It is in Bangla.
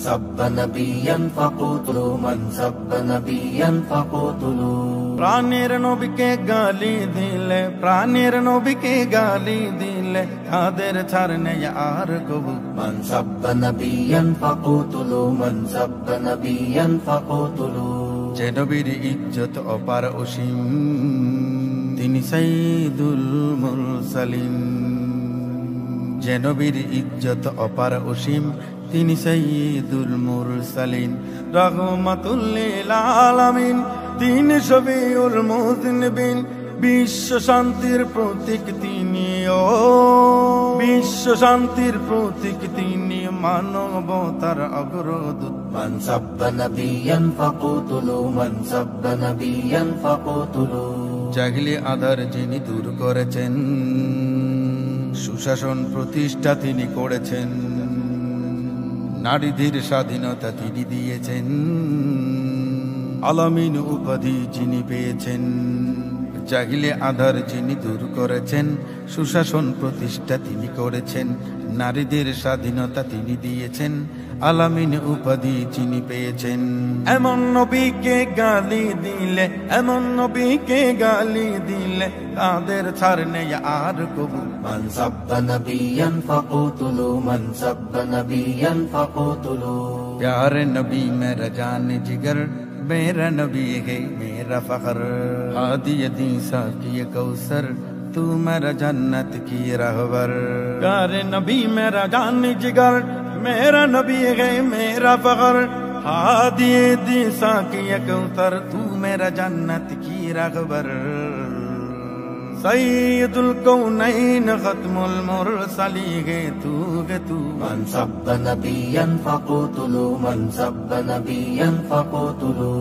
সাব্বা নবিয়ান ফাকুতুলু মান সাব্বা নবিয়ান ফাকুতুলু। প্রাণের নবীকে গালি দিলে, প্রাণের নবীকে গালি দিলে তাদের ছাড় নেই আর কবু। মান সাব্বা নবিয়ান ফাকুতুলু মান সাব্বা নবিয়ান ফাকুতুলু। যে নবীর ইজ্জত অপার অসীম তিনি সাইয়্যিদুল মুরসালিন। যে নবীর ইজ্জত অপার অসীম তিনি সাইয়্যিদুল মুরসালিন। রাহমাতুল লিল আলামিন তিনি শফিউল মুযনিবিন। বিশ্ব শান্তির প্রতীক তিনি, ও বিশ্ব শান্তির প্রতীক তিনি, মানবতার অগ্রদূত। মান সাব্বা নবিয়ান ফাকুতুলু মান সাব্বা নবিয়ান ফাকুতুলু। জাহিলি আধার যিনি দূর করেছেন, সুশাসন প্রতিষ্ঠা তিনি করেছেন, নারীদের স্বাধীনতা তিনি দিয়েছেন, আলামিন উপাধি যিনি পেয়েছেন। জাহিলি আধার যিনি দূর করেছেন, সুশাসন প্রতিষ্ঠা তিনি করেছেন, নারীদের স্বাধীনতা তিনি দিয়েছেন, আলামিন উপাধি যিনি পেয়েছেন। এমন নবীকে গালি দিলে, এমন নবীকে গালি দিলে তাদের ছাড় নেই আর কবু। মান সাব্বা নবিয়ান ফাকুতুলু মান সাব্বা নবিয়ান ফাকুতুলু। प्यारे नबी मेरा जान जिगर, मेरा नबी है मेरा फखर। हादी दी साकी कौसर, तू मेरा जन्नत की रहबर। प्यारे नबी मेरा जान जिगर, मेरा नबी है मेरा फखर। हादी दी साकी कौसर, तू मेरा जन्नत की रहबर। सैयदुल कौनैन खत्मुल मुरसलीन गे तू गे तू। মান সাব্বা নবিয়ান ফাকুতুলু মান সাব্বা নবিয়ান ফাকুতুলু।